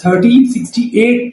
1368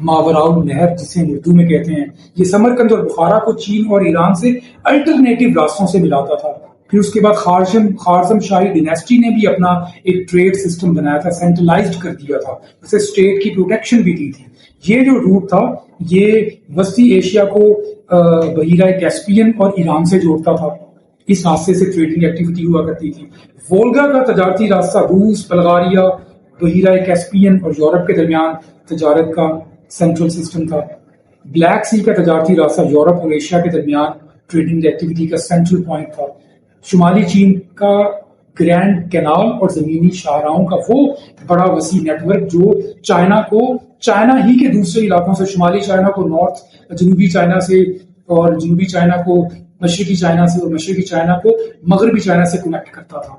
ماوراء نہر جسے اردو میں کہتے ہیں، یہ سمرقند اور بخارا کو چین اور ایران سے الٹرنیٹو راستوں سے ملاتا تھا۔ پھر اس کے بعد خارزم شاہی ڈیناسٹی نے بھی اپنا ایک ٹریڈ سسٹم بنایا تھا، سینٹرلائزڈ کر دیا تھا، اسے اسٹیٹ کی پروٹیکشن بھی دی تھی۔ یہ جو روٹ تھا یہ وسطی ایشیا کو بحیرہ کیسپین اور ایران سے جوڑتا تھا، اس راستے سے ٹریڈنگ ایکٹیویٹی ہوا کرتی تھی۔ وولگا کا تجارتی راستہ روس، بلغاریہ، بحیرہ کیسپین اور یورپ کے درمیان تجارت کا سینٹرل سسٹم تھا۔ بلیک سی کا تجارتی راستہ یورپ اور ایشیا کے درمیان ٹریڈنگ ایکٹیویٹی کا سینٹرل پوائنٹ تھا۔ شمالی چین کا گرینڈ کینال اور زمینی شاہراہوں کا وہ بڑا وسیع نیٹ ورک جو چائنا ہی کے دوسرے علاقوں سے، شمالی چائنا کو جنوبی چائنا سے، اور جنوبی چائنا کو مشرقی چائنا سے، اور مشرقی چائنا کو مغربی چائنا سے کنیکٹ کرتا تھا۔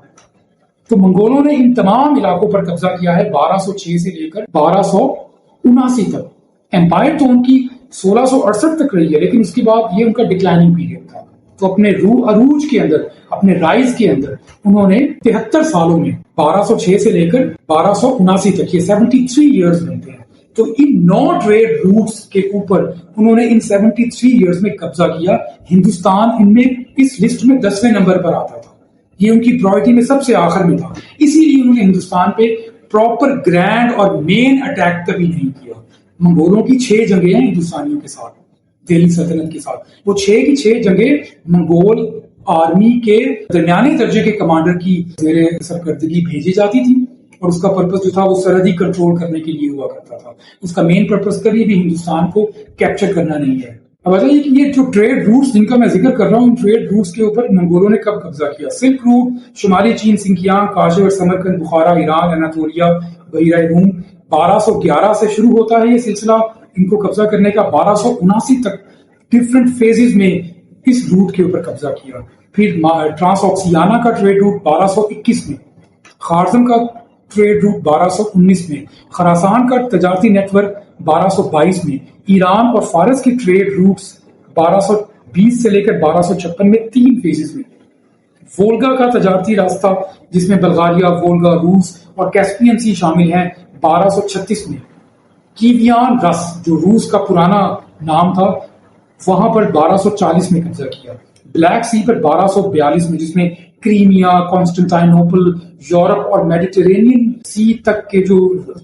تو منگولوں نے ان تمام علاقوں پر قبضہ کیا ہے 1206 سے لے کر 1279 تک۔ امپائر تو ان کی 1668 تک رہی ہے، لیکن اس کے بعد یہ ان کا ڈکلائننگ پیریڈ تھا۔ تو اپنے عروج کے اندر، اپنے رائز کے اندر انہوں نے 73 سالوں میں 1206 سے لے کر 1279 تک، یہ 73 ایئرز بنتے ہیں، تو ان 9 ٹریڈ روٹس کے اوپر انہوں نے ان 73 ایئرز میں قبضہ کیا۔ ہندوستان ان میں اس لسٹ میں 10ویں نمبر پر آتا تھا، یہ ان کی پرائورٹی میں سب سے آخر میں تھا، اسی لیے انہوں نے ہندوستان پہ پراپر گرینڈ اور مین اٹیک کبھی نہیں کیا۔ منگولوں کی 6 جنگیں ہیں ہندوستانیوں کے ساتھ، دہلی سلطنت کے ساتھ، وہ 6 کی 6 جنگیں منگول آرمی کے درمیانے درجے کے کمانڈر کی زیر سرکردگی بھیجی جاتی تھی، اور اس کا پرپس جو تھا وہ سرحدی کنٹرول کرنے کے لیے ہوا کرتا تھا۔ اس کا مین پرپس کبھی بھی ہندوستان کو کیپچر کرنا نہیں ہے۔ اب بتائیے کہ یہ جو ٹریڈ روٹس جن کا میں ذکر کر رہا ہوں، ان ٹریڈ روٹس کے اوپر منگولوں نے کب قبضہ کیا؟ سلک روٹ، شمالی چین، Sinkiang, Kashgar, Samarkand, Bukhara, Iran, Anatolia, بحیرہ روم، 1211 سے شروع ہوتا ہے یہ سلسلہ ان کو قبضہ کرنے کا، 1279 تک ڈفرنٹ فیزز میں اس روٹ کے اوپر قبضہ کیا۔ پھر ٹرانس آکسیانا کا ٹریڈ روٹ 1221 میں، خارزم کا ٹریڈ روٹ 1219 میں، خراسان کا تجارتی نیٹ ورک 1222 میں، ایران اور فارس کی ٹریڈ روٹس 1220 سے لے کر 1256 میں 3 فیزز میں، وولگا کا تجارتی راستہ جس میں بلغاریہ، وولگا، روس اور کیسپین سی شامل ہیں 1236 میں، کیویان رس جو روس کا پرانا نام تھا وہاں پر 1240 میں قبضہ کیا، بلیک سی پر 1242 میں جس میں کریمیا، کانسٹنٹائنوپل، یورپ اور میڈیٹرینین سی تک کے جو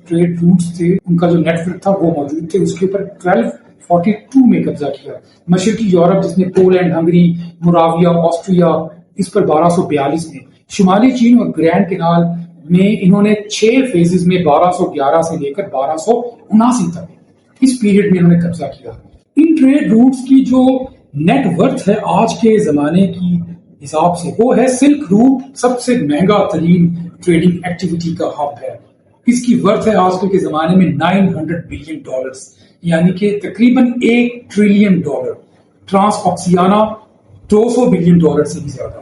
ٹریڈ روٹس تھے ان کا جو نیٹ ورک تھا وہ موجود تھے، اس کے اوپر 1242 میں قبضہ کیا۔ مشرقی یورپ جس میں پولینڈ، ہنگری، موراویا، آسٹریا، اس پر 1242 میں، شمالی چین اور گرینڈ کینال میں انہوں نے 6 فیزز میں 1211 سے لے کر 1279 تک اس پیریڈ میں انہوں نے قبضہ کیا۔ ان ٹریڈ روٹس کی جو نیٹ ورتھ ہے آج کے زمانے کی حساب سے وہ ہے، سلک روٹ سب سے مہنگا ترین ٹریڈنگ ایکٹیویٹی کا ہب ہے، اس کی ورتھ ہے آج کل کے زمانے میں $900 بلین، یعنی کہ تقریباً $1 ٹریلین۔ ٹرانس آکسیانا $200 بلین سے بھی زیادہ،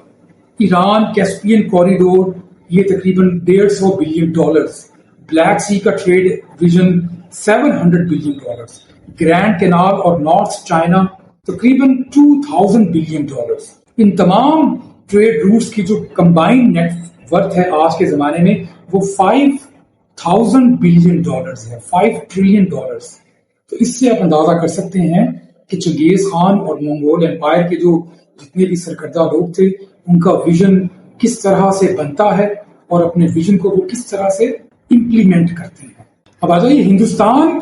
ایران کیسپین کوریڈور یہ تقریباً $150 بلین، بلیک سی کا trade region $700 billion, Grand Canal اور نارتھ چائنا تقریباً $2000 بلین۔ ان تمام ٹریڈ روٹس کی جو کمبائنڈ نیٹ ورتھ ہے آج کے زمانے میں وہ $5000 بلین ہے، $5 ٹریلین۔ تو اس سے آپ اندازہ کر سکتے ہیں کہ چنگیز خان اور منگول امپائر کے جو جتنے بھی سرکردہ لوگ تھے ان کا ویژن کس طرح سے بنتا ہے اور اپنے ویژن کو وہ کس طرح سے امپلیمنٹ کرتے ہیں۔ اب آ جائیے ہندوستان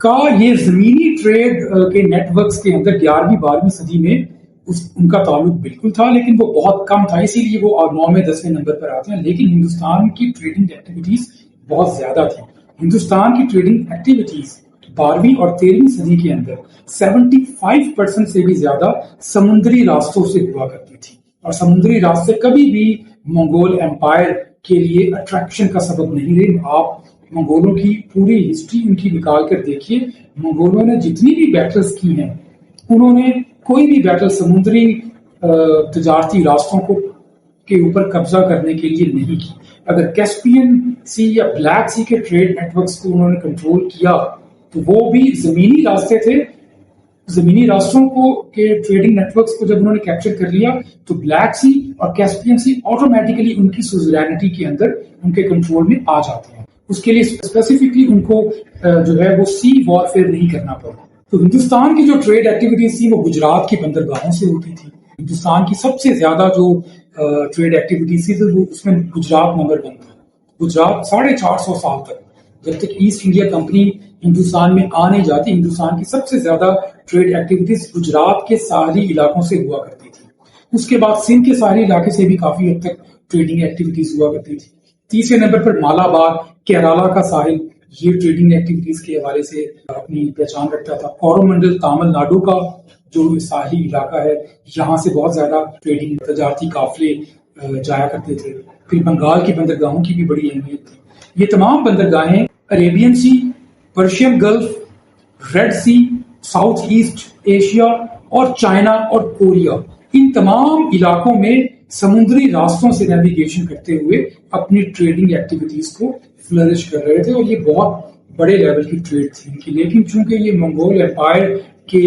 کا یہ زمینی ٹریڈ کے نیٹ ورکس کے اندر 11ویں 12ویں صدی میں ان کا تعلق بالکل تھا، لیکن وہ بہت کم تھا، اسی لیے وہ 9ویں 10ویں نمبر پر آتے ہیں، لیکن ہندوستان کی ٹریڈنگ ایکٹیویٹیز بہت زیادہ تھیں۔ ہندوستان کی ٹریڈنگ ایکٹیویٹیز 12ویں اور 13ویں صدی کے اندر 75% سے بھی زیادہ سمندری راستوں سے ہوا کرتی تھی، اور سمندری راستے کبھی بھی منگول امپائر کے لیے اٹریکشن کا سبب نہیں رہے۔ آپ منگولوں کی پوری ہسٹری ان کی نکال کر دیکھیے، منگولوں نے جتنی بھی بیٹلز کی ہیں انہوں نے کوئی بھی بیٹل سمندری تجارتی راستوں کے اوپر قبضہ کرنے کے لیے نہیں کی۔ اگر کیسپین سی یا بلیک سی کے ٹریڈ نیٹ ورکس کو انہوں نے کنٹرول کیا تو وہ بھی زمینی راستے تھے، زمینی راستوں کو کے ٹریڈنگ نیٹ ورکس کو جب انہوں نے کیپچر کر لیا تو بلیک سی اور کیسپین سی آٹومیٹیکلی ان کی سوزرینٹی کے اندر ان کے کنٹرول میں آ جاتے ہیں۔ اس کے لیے اسپیسیفکلی ان کو جو ہے وہ سی وارفیئر نہیں کرنا پڑا. تو ہندوستان کی جو ٹریڈ ایکٹیویٹیز تھی وہ گجرات کی بندرگاہوں سے ہوتی تھی. ہندوستان کی سب سے زیادہ جو ٹریڈ ایکٹیویٹیز تھی وہ اس میں گجرات نمبر 1 تھا. گجرات 450 سال تک جب تک ایسٹ انڈیا کمپنی ہندوستان میں آ نہیں جاتی، ہندوستان کی سب سے زیادہ ٹریڈ ایکٹیویٹیز گجرات کے ساحلی علاقوں سے ہوا کرتی تھی. اس کے بعد سندھ کے ساحلی علاقے سے بھی کافی حد تک ٹریڈنگ ایکٹیویٹیز ہوا کرتی تھی. تیسرے نمبر پر مالابار کیرالا کا ساحل، یہ ٹریڈنگ ایکٹیویٹیز کے حوالے سے اپنی پہچان رکھتا تھا. کورومنڈل تامل ناڈو کا جو ساحلی علاقہ ہے، یہاں سے بہت زیادہ ٹریڈنگ تجارتی قافلے جایا کرتے تھے. پھر بنگال کی بندرگاہوں کی بھی بڑی اہمیت تھی. یہ تمام بندرگاہیں عریبین سی، پرشین گلف، ریڈ سی، ساؤتھ ایسٹ ایشیا اور چائنا اور کوریا، ان تمام علاقوں میں سمندری راستوں سے نیویگیشن کرتے ہوئے اپنی ٹریڈنگ ایکٹیویٹیز کو فلرش کر رہے تھے. اور یہ بہت بڑے لیول کی ٹریڈ تھی ان کی. لیکن چونکہ یہ منگول امپائر کے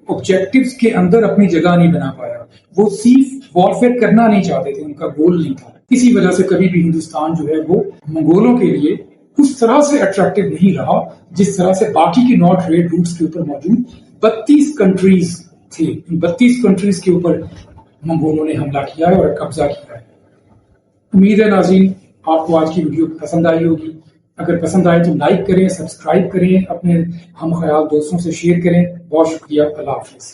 آبجیکٹیوز کے اندر اپنی جگہ نہیں بنا پایا، وہ سی وارفیئر کرنا نہیں چاہتے تھے، ان کا گول نہیں تھا. اسی وجہ سے کبھی بھی ہندوستان جو ہے وہ منگولوں کے لیے اس طرح سے اٹریکٹیو نہیں رہا جس طرح سے باقی کی نو ٹریڈ روٹس کے اوپر موجود 32 کنٹریز تھے. ان 32 کنٹریز کے اوپر منگولوں نے حملہ کیا ہے اور قبضہ کیا ہے. امید ہے ناظرین آپ کو آج کی ویڈیو پسند آئی ہوگی. اگر پسند آئے تو لائک کریں، سبسکرائب کریں، اپنے ہم خیال دوستوں سے شیئر کریں. بہت شکریہ. اللہ حافظ.